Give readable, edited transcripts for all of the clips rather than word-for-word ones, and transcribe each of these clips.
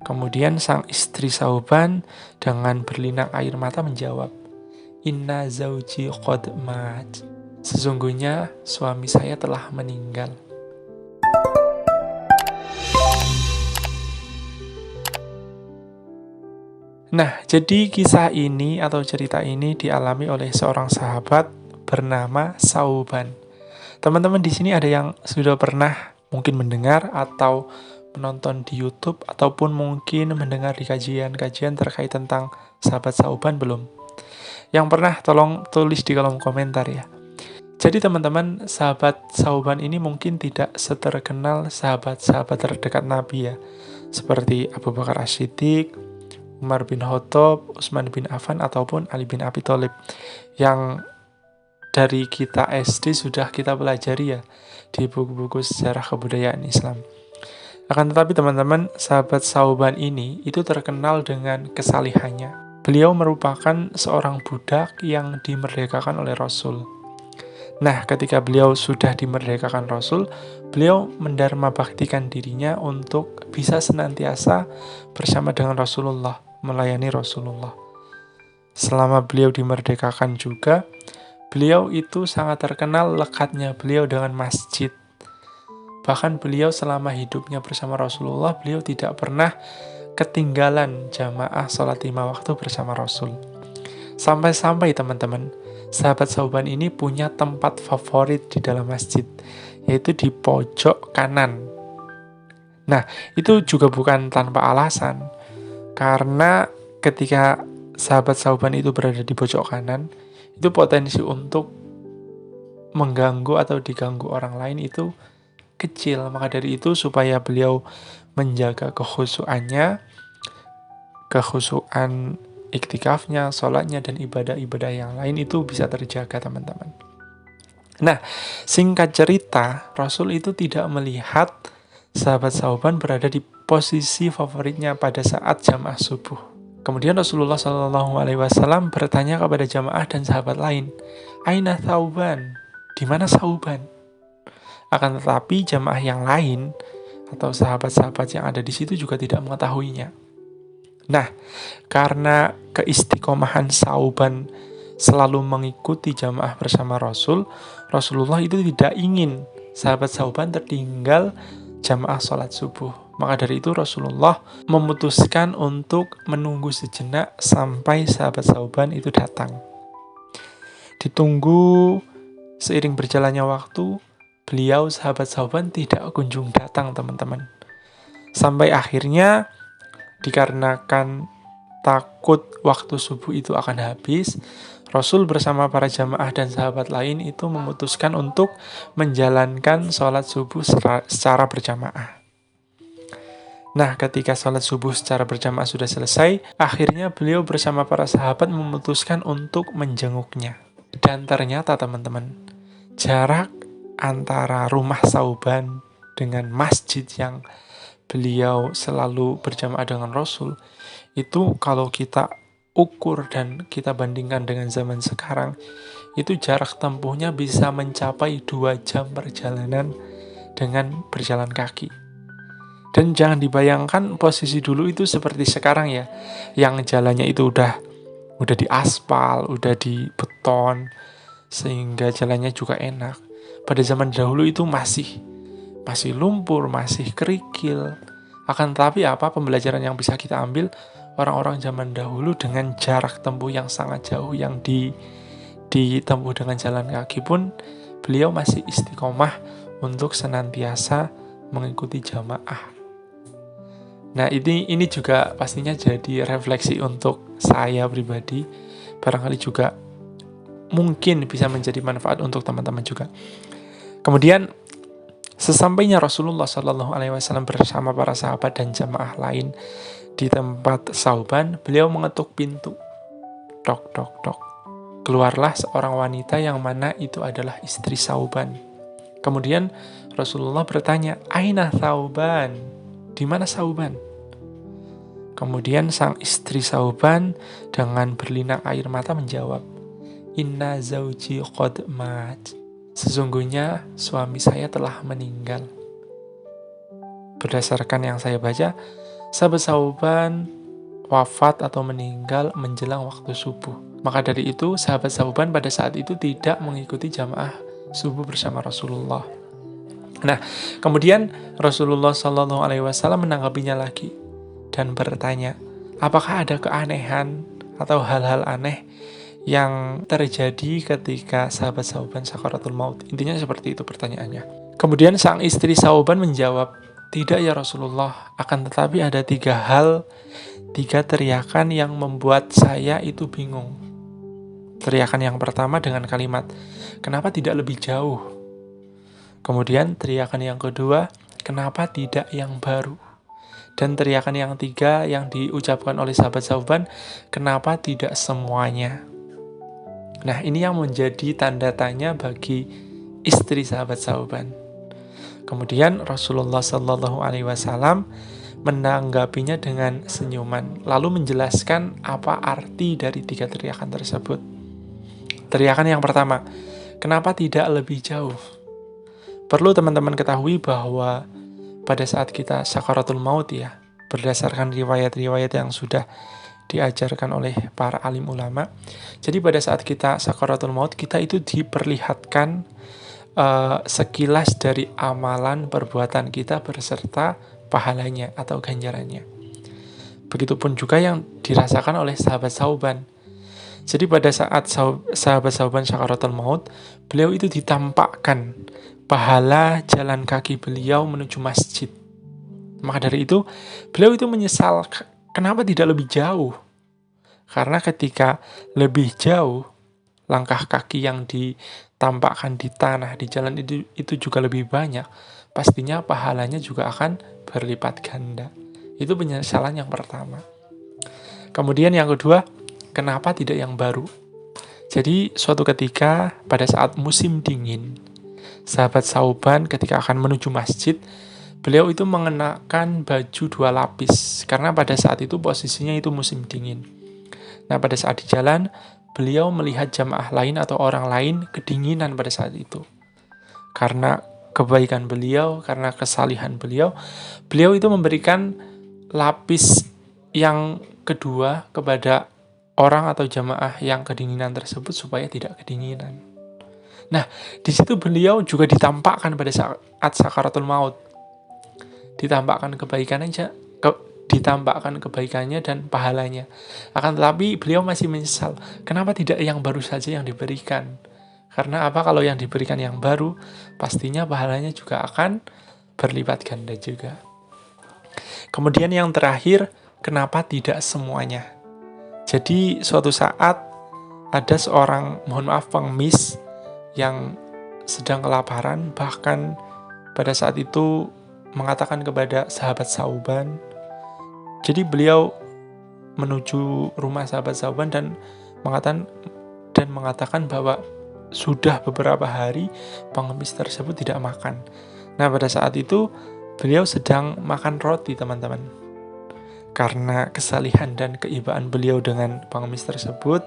Kemudian sang istri Sauban dengan berlinang air mata menjawab, Inna zauji qad mat. Sesungguhnya suami saya telah meninggal. Nah, jadi kisah ini atau cerita ini dialami oleh seorang sahabat bernama Sauban. Teman-teman di sini ada yang sudah pernah mungkin mendengar atau menonton di YouTube ataupun mungkin mendengar di kajian-kajian terkait tentang sahabat Sauban belum? Yang pernah tolong tulis di kolom komentar ya. Jadi teman-teman, sahabat Sauban ini mungkin tidak seterkenal sahabat-sahabat terdekat Nabi ya. Seperti Abu Bakar As-Siddiq, Umar bin Khattab, Utsman bin Affan, ataupun Ali bin Abi Thalib. Yang dari kita SD sudah kita pelajari ya di buku-buku sejarah kebudayaan Islam. Akan tetapi teman-teman, sahabat Sauban ini itu terkenal dengan kesalihannya. Beliau merupakan seorang budak yang dimerdekakan oleh Rasul. Nah, ketika beliau sudah dimerdekakan Rasul, beliau mendharma baktikan dirinya untuk bisa senantiasa bersama dengan Rasulullah, melayani Rasulullah. Selama beliau dimerdekakan juga, beliau itu sangat terkenal lekatnya beliau dengan masjid. Bahkan beliau selama hidupnya bersama Rasulullah, beliau tidak pernah ketinggalan jamaah sholat 5 waktu bersama Rasul. Sampai-sampai teman-teman, sahabat Sauban ini punya tempat favorit di dalam masjid, yaitu di pojok kanan. Nah, itu juga bukan tanpa alasan, karena ketika sahabat Sauban itu berada di pojok kanan, itu potensi untuk mengganggu atau diganggu orang lain itu kecil. Maka dari itu supaya beliau menjaga kekhusyuannya, kekhusyuan iktikafnya, sholatnya, dan ibadah-ibadah yang lain itu bisa terjaga teman-teman. Nah, singkat cerita, Rasul itu tidak melihat sahabat Sauban berada di posisi favoritnya pada saat jamaah subuh. Kemudian Rasulullah SAW bertanya kepada jamaah dan sahabat lain, Aina Sauban? Di mana Sauban? Akan tetapi jamaah yang lain atau sahabat-sahabat yang ada di situ juga tidak mengetahuinya. Nah, karena keistiqomahan Sauban selalu mengikuti jamaah bersama Rasul, Rasulullah itu tidak ingin sahabat Sauban tertinggal jamaah sholat subuh. Maka dari itu Rasulullah memutuskan untuk menunggu sejenak sampai sahabat Sauban itu datang. Ditunggu seiring berjalannya waktu, beliau sahabat Sauban tidak kunjung datang teman-teman. Sampai akhirnya dikarenakan takut waktu subuh itu akan habis, Rasul bersama para jamaah dan sahabat lain itu memutuskan untuk menjalankan sholat subuh secara berjamaah. Nah, ketika sholat subuh secara berjamaah sudah selesai, akhirnya beliau bersama para sahabat memutuskan untuk menjenguknya. Dan ternyata teman-teman, jarak antara rumah Sauban dengan masjid yang beliau selalu berjamaah dengan Rasul, itu kalau kita ukur dan kita bandingkan dengan zaman sekarang, itu jarak tempuhnya bisa mencapai 2 jam perjalanan dengan berjalan kaki. Dan jangan dibayangkan posisi dulu itu seperti sekarang ya, yang jalannya itu udah diaspal, udah di beton, sehingga jalannya juga enak. Pada zaman dahulu itu masih lumpur, masih kerikil. Akan tetapi pembelajaran yang bisa kita ambil, orang-orang zaman dahulu dengan jarak tempuh yang sangat jauh yang ditempuh dengan jalan kaki pun, beliau masih istiqomah untuk senantiasa mengikuti jamaah. Nah, ini juga pastinya jadi refleksi untuk saya pribadi, barangkali juga mungkin bisa menjadi manfaat untuk teman-teman juga. Kemudian sesampainya Rasulullah SAW bersama para sahabat dan jamaah lain di tempat Sauban, beliau mengetuk pintu. Tok, tok, tok. Keluarlah seorang wanita yang mana itu adalah istri Sauban. Kemudian Rasulullah bertanya, Aina Sauban? Di mana Sauban? Kemudian sang istri Sauban dengan berlinang air mata menjawab, Inna zauji qad mat. Sesungguhnya suami saya telah meninggal. Berdasarkan yang saya baca, Sahabat Sauban wafat atau meninggal menjelang waktu subuh. Maka dari itu, sahabat Sauban pada saat itu tidak mengikuti jamaah subuh bersama Rasulullah. Nah, kemudian Rasulullah Shallallahu Alaihi Wasallam menanggapinya lagi dan bertanya, apakah ada keanehan atau hal-hal aneh yang terjadi ketika sahabat Sauban sakaratul maut? Intinya seperti itu pertanyaannya. Kemudian sang istri Sauban menjawab, tidak ya Rasulullah, akan tetapi ada 3 teriakan yang membuat saya itu bingung. Teriakan yang pertama dengan kalimat, kenapa tidak lebih jauh? Kemudian teriakan yang kedua, kenapa tidak yang baru? Dan teriakan yang tiga yang diucapkan oleh sahabat Sauban, kenapa tidak semuanya? Nah, ini yang menjadi tanda tanya bagi istri sahabat Sauban. Kemudian Rasulullah Shallallahu Alaihi Wasallam menanggapinya dengan senyuman, lalu menjelaskan apa arti dari 3 teriakan tersebut. Teriakan yang pertama, kenapa tidak lebih jauh? Perlu teman-teman ketahui bahwa pada saat kita sakaratul maut ya, berdasarkan riwayat-riwayat yang sudah diajarkan oleh para alim ulama, jadi pada saat kita sakaratul maut, kita itu diperlihatkan sekilas dari amalan perbuatan kita beserta pahalanya atau ganjarannya. Begitupun juga yang dirasakan oleh sahabat Sauban. Jadi pada saat sahabat Sauban sakaratul maut, beliau itu ditampakkan pahala jalan kaki beliau menuju masjid. Maka dari itu, beliau itu menyesal kenapa tidak lebih jauh. Karena ketika lebih jauh, langkah kaki yang ditampakkan di tanah, di jalan itu juga lebih banyak. Pastinya pahalanya juga akan berlipat ganda. Itu penyesalan yang pertama. Kemudian yang kedua, kenapa tidak yang baru? Jadi suatu ketika pada saat musim dingin, sahabat Sauban ketika akan menuju masjid, beliau itu mengenakan baju 2 lapis karena pada saat itu posisinya itu musim dingin. Nah, pada saat di jalan, beliau melihat jamaah lain atau orang lain kedinginan pada saat itu. Karena kebaikan beliau, karena kesalihan beliau, beliau itu memberikan lapis yang kedua kepada orang atau jamaah yang kedinginan tersebut supaya tidak kedinginan. Nah, di situ beliau juga ditampakkan pada saat sakaratul maut. Ditampakkan kebaikannya dan pahalanya. Akan tetapi beliau masih menyesal. Kenapa tidak yang baru saja yang diberikan? Karena apa? Kalau yang diberikan yang baru, pastinya pahalanya juga akan berlipat ganda juga. Kemudian yang terakhir, kenapa tidak semuanya? Jadi suatu saat ada seorang, mohon maaf, pengemis yang sedang kelaparan, bahkan pada saat itu mengatakan kepada sahabat Sauban. Jadi beliau menuju rumah sahabat Sauban dan mengatakan bahwa sudah beberapa hari pengemis tersebut tidak makan. Nah, pada saat itu beliau sedang makan roti, teman-teman. Karena kesalihan dan keibaan beliau dengan pengemis tersebut,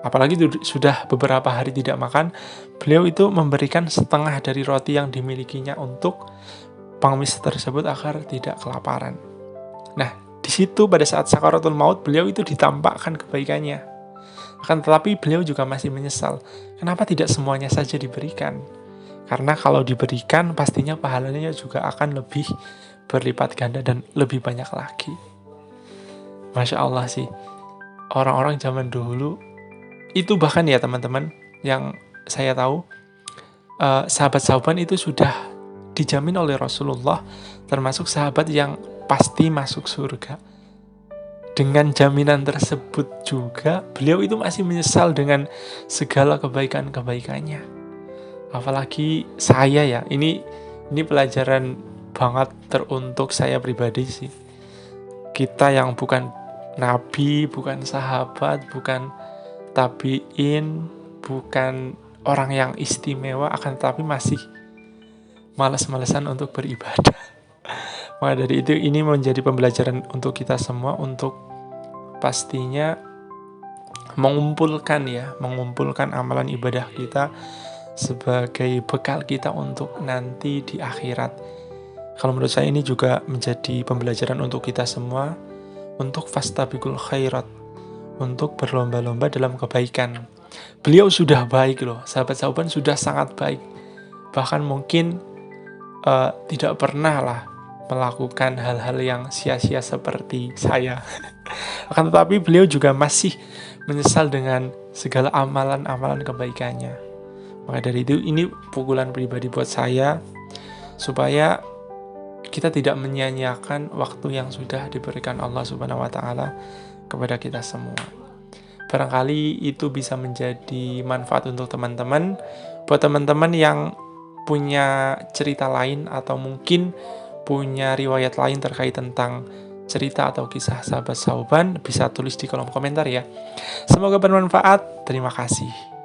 apalagi sudah beberapa hari tidak makan, beliau itu memberikan setengah dari roti yang dimilikinya untuk pengemis tersebut agar tidak kelaparan. Nah, di situ pada saat sakaratul maut beliau itu ditampakkan kebaikannya. Akan tetapi beliau juga masih menyesal. Kenapa tidak semuanya saja diberikan? Karena kalau diberikan pastinya pahalanya juga akan lebih berlipat ganda dan lebih banyak lagi. Masya Allah sih, orang-orang zaman dulu itu bahkan ya teman-teman, yang saya tahu sahabat Sauban itu sudah dijamin oleh Rasulullah termasuk sahabat yang pasti masuk surga. Dengan jaminan tersebut juga beliau itu masih menyesal dengan segala kebaikan-kebaikannya. Apalagi saya ya, ini pelajaran banget teruntuk saya pribadi sih. Kita yang bukan nabi, bukan sahabat, bukan tabiin, bukan orang yang istimewa, akan tetapi masih malas-malasan untuk beribadah. Maka dari itu ini menjadi pembelajaran untuk kita semua untuk pastinya mengumpulkan amalan ibadah kita sebagai bekal kita untuk nanti di akhirat. Kalau menurut saya ini juga menjadi pembelajaran untuk kita semua, untuk fastabiqul khairat, untuk berlomba-lomba dalam kebaikan. Beliau sudah baik loh, sahabat-sahabat sudah sangat baik. Bahkan mungkin tidak pernah lah melakukan hal-hal yang sia-sia seperti saya. Akan tetapi beliau juga masih menyesal dengan segala amalan-amalan kebaikannya. Maka dari itu ini pukulan pribadi buat saya, supaya kita tidak menyia-nyiakan waktu yang sudah diberikan Allah Subhanahu wa taala kepada kita semua. Barangkali itu bisa menjadi manfaat untuk teman-teman. Buat teman-teman yang punya cerita lain atau mungkin punya riwayat lain terkait tentang cerita atau kisah sahabat Sauban, bisa tulis di kolom komentar ya. Semoga bermanfaat. Terima kasih.